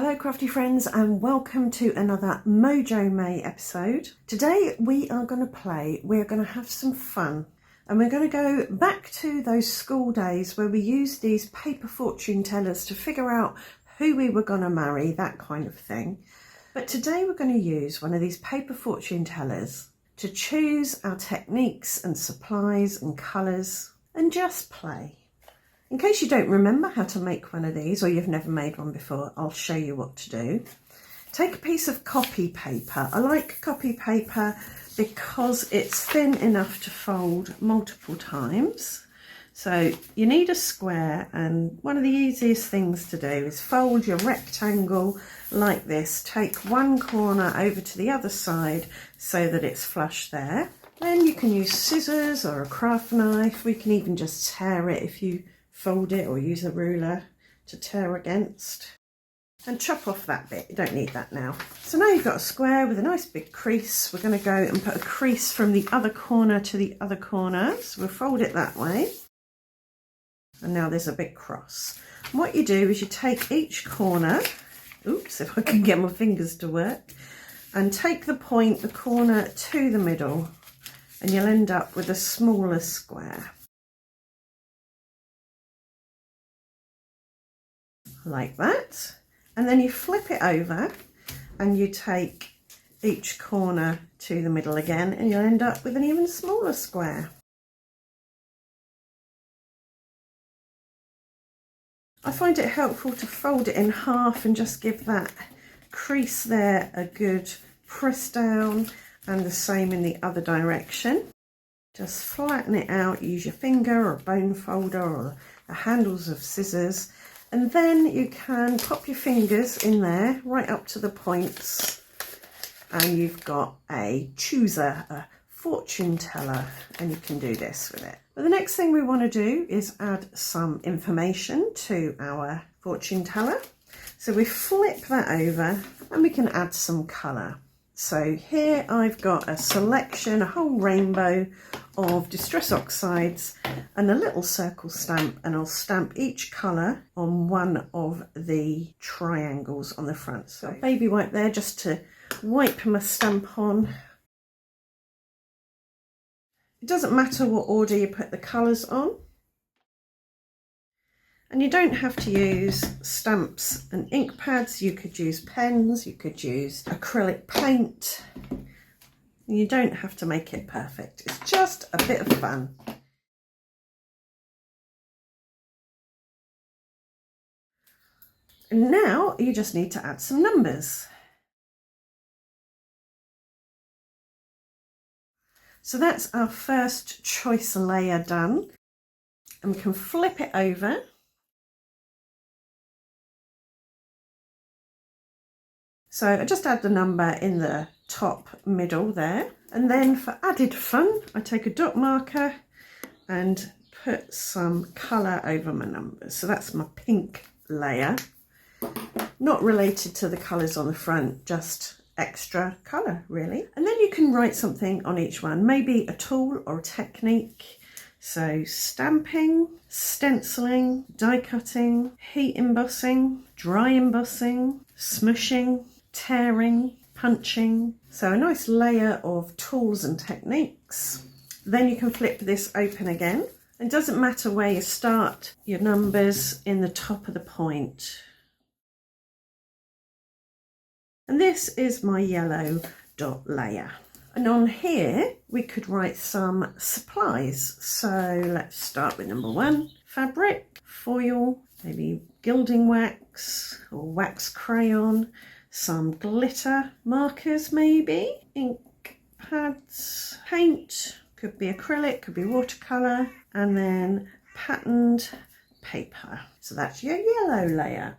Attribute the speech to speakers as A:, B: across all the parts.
A: Hello crafty friends and welcome to another Mojo May episode. Today we're going to have some fun and we're going to go back to those school days where we used these paper fortune tellers to figure out who we were going to marry, that kind of thing. But today we're going to use one of these paper fortune tellers to choose our techniques and supplies and colours and just play. In case you don't remember how to make one of these or you've never made one before, I'll show you what to do. Take a piece of copy paper. I like copy paper because it's thin enough to fold multiple times. So you need a square, and one of the easiest things to do is fold your rectangle like this. Take one corner over to the other side so that it's flush there. Then you can use scissors or a craft knife. We can even just tear it if you fold it, or use a ruler to tear against, and chop off that bit. You don't need that now. So now you've got a square with a nice big crease. We're going to go and put a crease from the other corner to the other corner. So we'll fold it that way, and now there's a big cross. And what you do is you take each corner, oops, if I can get my fingers to work, and take the point, the corner to the middle, and you'll end up with a smaller square. Like that, and then you flip it over and you take each corner to the middle again, and you'll end up with an even smaller square. I find it helpful to fold it in half and just give that crease there a good press down, and the same in the other direction. Just flatten it out, use your finger or a bone folder or the handles of scissors. And then you can pop your fingers in there right up to the points, and you've got a chooser, a fortune teller, and you can do this with it. But the next thing we want to do is add some information to our fortune teller. So we flip that over and we can add some colour. So here I've got a selection, a whole rainbow of Distress Oxides and a little circle stamp, and I'll stamp each colour on one of the triangles on the front. So baby wipe there just to wipe my stamp on. It doesn't matter what order you put the colours on. And you don't have to use stamps and ink pads. You could use pens, you could use acrylic paint. You don't have to make it perfect. It's just a bit of fun. And now you just need to add some numbers. So that's our first choice layer done. And we can flip it over. So I just add the number in the top middle there. And then for added fun, I take a dot marker and put some colour over my numbers. So that's my pink layer. Not related to the colours on the front, just extra colour really. And then you can write something on each one, maybe a tool or a technique. So stamping, stenciling, die cutting, heat embossing, dry embossing, smushing, tearing, punching. So a nice layer of tools and techniques. Then you can flip this open again. It doesn't matter where you start your numbers, in the top of the point. And this is my yellow dot layer. And on here we could write some supplies. So let's start with number one: fabric, foil, maybe gilding wax or wax crayon, some glitter, markers maybe, ink pads, paint, could be acrylic, could be watercolor, and then patterned paper. So that's your yellow layer.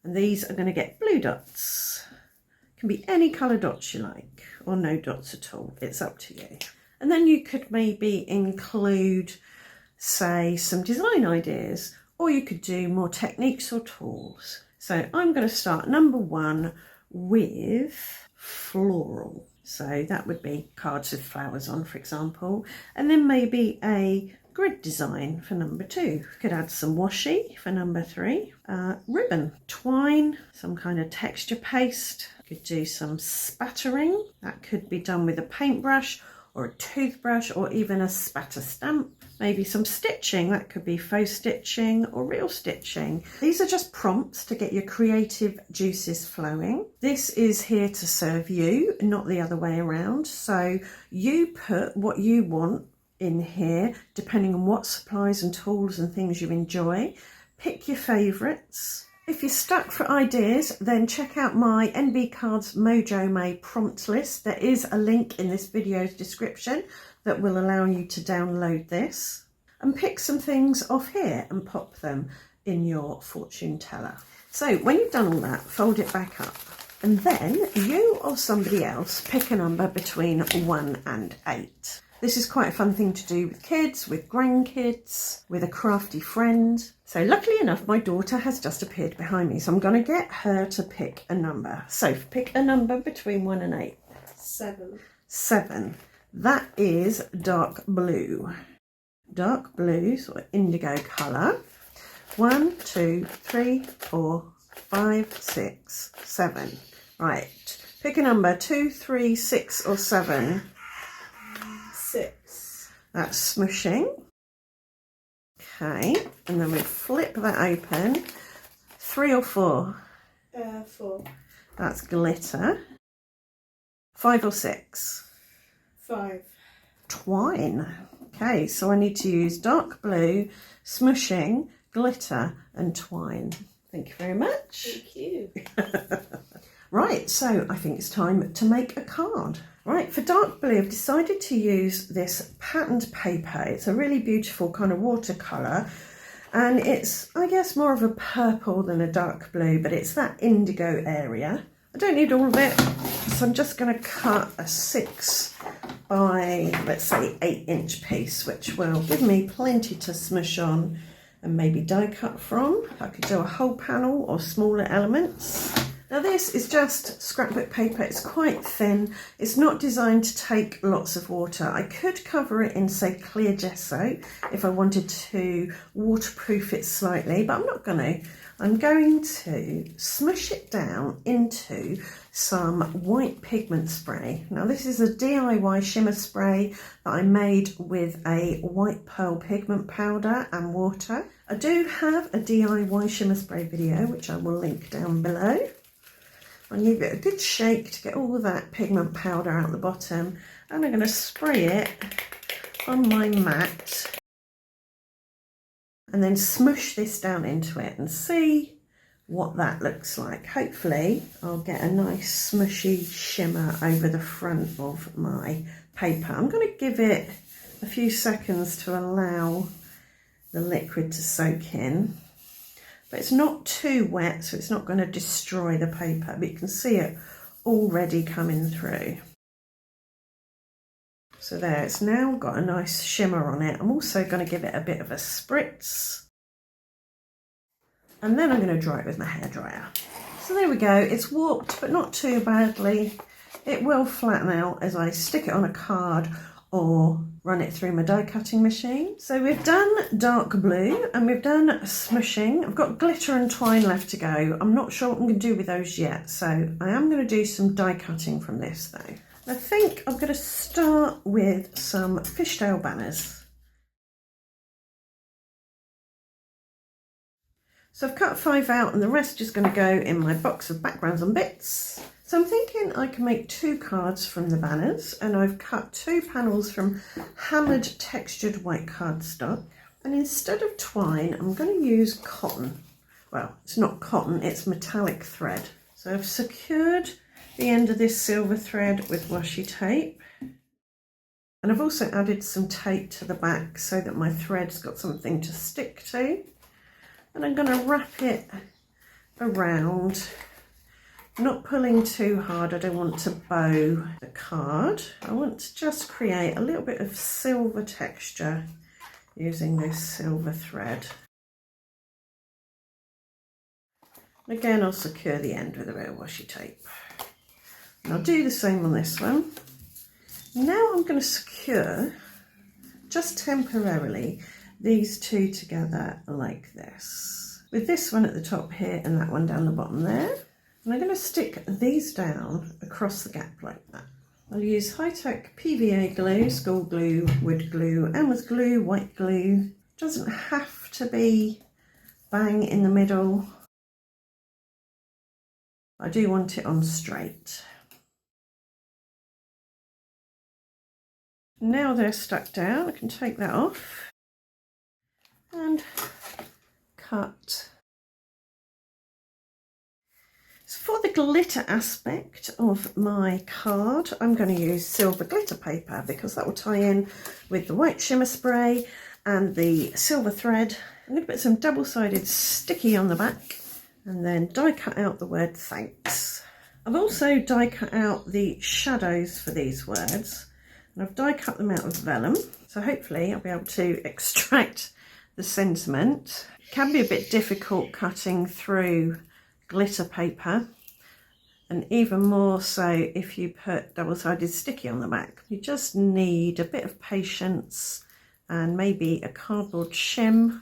A: And these are going to get blue dots. Can be any colour dots you like, or no dots at all. It's up to you. And then you could maybe include, say, some design ideas, or you could do more techniques or tools. So I'm going to start number one with floral. So that would be cards with flowers on, for example, and then maybe a grid design for number 2. Could add some washi for number 3. Ribbon, twine, some kind of texture paste. Could do some spattering. That could be done with a paintbrush or a toothbrush or even a spatter stamp. Maybe some stitching, that could be faux stitching or real stitching. These are just prompts to get your creative juices flowing. This is here to serve you, not the other way around. So you put what you want in here, depending on what supplies and tools and things you enjoy. Pick your favourites. If you're stuck for ideas, then check out my NB Cards Mojo May prompt list. There is a link in this video's description that will allow you to download this. And pick some things off here and pop them in your fortune teller. So when you've done all that, fold it back up. And then you or somebody else pick a number between 1 and 8. This is quite a fun thing to do with kids, with grandkids, with a crafty friend. So luckily enough, my daughter has just appeared behind me, so I'm going to get her to pick a number. So pick a number between 1 and 8.
B: 7.
A: 7. That is dark blue. Dark blue, sort of indigo colour. 1, 2, 3, 4, 5, 6, 7. Right. Pick a number, 2, 3, 6 or 7.
B: 6.
A: That's smushing. Okay, and then we flip that open. 3 or 4?
B: 4.
A: That's glitter. 5 or 6?
B: 5.
A: Twine. Okay, so I need to use dark blue, smushing, glitter and twine. Thank you very much.
B: Thank you.
A: Right, so I think it's time to make a card. Right, for dark blue, I've decided to use this patterned paper. It's a really beautiful kind of watercolour, and it's, I guess, more of a purple than a dark blue, but it's that indigo area. I don't need all of it, so I'm just going to cut a 6 by, let's say, 8-inch piece, which will give me plenty to smush on and maybe die cut from. I could do a whole panel or smaller elements. Now this is just scrapbook paper. It's quite thin. It's not designed to take lots of water. I could cover it in, say, clear gesso if I wanted to waterproof it slightly, but I'm not going to. I'm going to smush it down into some white pigment spray. Now this is a DIY shimmer spray that I made with a white pearl pigment powder and water. I do have a DIY shimmer spray video, which I will link down below. I'll give it a good shake to get all of that pigment powder out the bottom, and I'm going to spray it on my mat and then smush this down into it and see what that looks like. Hopefully I'll get a nice smushy shimmer over the front of my paper. I'm going to give it a few seconds to allow the liquid to soak in. But it's not too wet, so it's not going to destroy the paper, but you can see it already coming through. So there, it's now got a nice shimmer on it. I'm also going to give it a bit of a spritz. And then I'm going to dry it with my hairdryer. So there we go, it's warped, but not too badly. It will flatten out as I stick it on a card or run it through my die cutting machine. So we've done dark blue and we've done smushing. I've got glitter and twine left to go. I'm not sure what I'm going to do with those yet, so I am going to do some die cutting from this though. I think I'm going to start with some fishtail banners. So I've cut 5 out and the rest is going to go in my box of backgrounds and bits. So I'm thinking I can make 2 cards from the banners, and I've cut 2 panels from hammered textured white cardstock. And instead of twine, I'm going to use cotton. Well, it's not cotton, it's metallic thread. So I've secured the end of this silver thread with washi tape. And I've also added some tape to the back so that my thread's got something to stick to. And I'm going to wrap it around. Not pulling too hard, I don't want to bow the card. I want to just create a little bit of silver texture using this silver thread. Again, I'll secure the end with a bit of washi tape. And I'll do the same on this one. Now I'm going to secure just temporarily these two together like this, with this one at the top here and that one down the bottom there. And I'm going to stick these down across the gap like that. I'll use high-tech PVA glue, school glue, wood glue, Elmer's glue, white glue. Doesn't have to be bang in the middle. I do want it on straight. Now they're stuck down, I can take that off and cut. So for the glitter aspect of my card, I'm going to use silver glitter paper because that will tie in with the white shimmer spray and the silver thread. I'm going to put some double-sided sticky on the back and then die cut out the word thanks. I've also die cut out the shadows for these words, and I've die cut them out of vellum, so hopefully I'll be able to extract the sentiment. It can be a bit difficult cutting through glitter paper, and even more so if you put double-sided sticky on the back. You just need a bit of patience and maybe a cardboard shim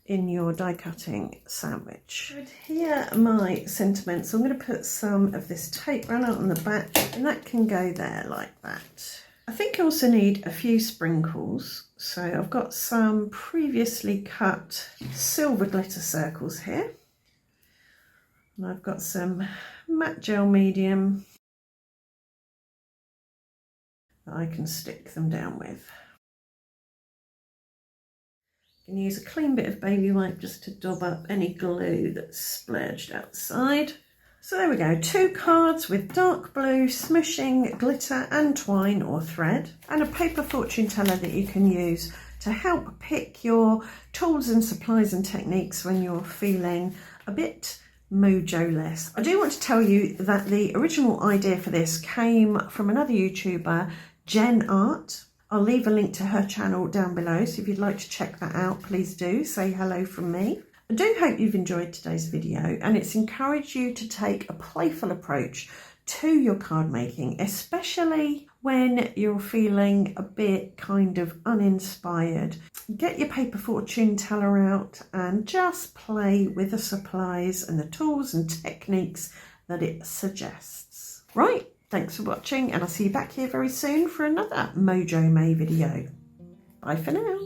A: in your die cutting sandwich. Here are my sentiments. I'm going to put some of this tape runner on the back, and that can go there like that. I think I also need a few sprinkles, so I've got some previously cut silver glitter circles here, and I've got some matte gel medium that I can stick them down with. You can use a clean bit of baby wipe just to daub up any glue that's splurged outside. So there we go, 2 cards with dark blue smooshing glitter and twine or thread, and a paper fortune teller that you can use to help pick your tools and supplies and techniques when you're feeling a bit mojo-less. I do want to tell you that the original idea for this came from another YouTuber, Jen Art. I'll leave a link to her channel down below, so if you'd like to check that out, please do. Say hello from me. I do hope you've enjoyed today's video, and it's encouraged you to take a playful approach to your card making, especially when you're feeling a bit kind of uninspired. Get your paper fortune teller out and just play with the supplies and the tools and techniques that it suggests. Right. Thanks for watching, and I'll see you back here very soon for another Mojo May video. Bye for now.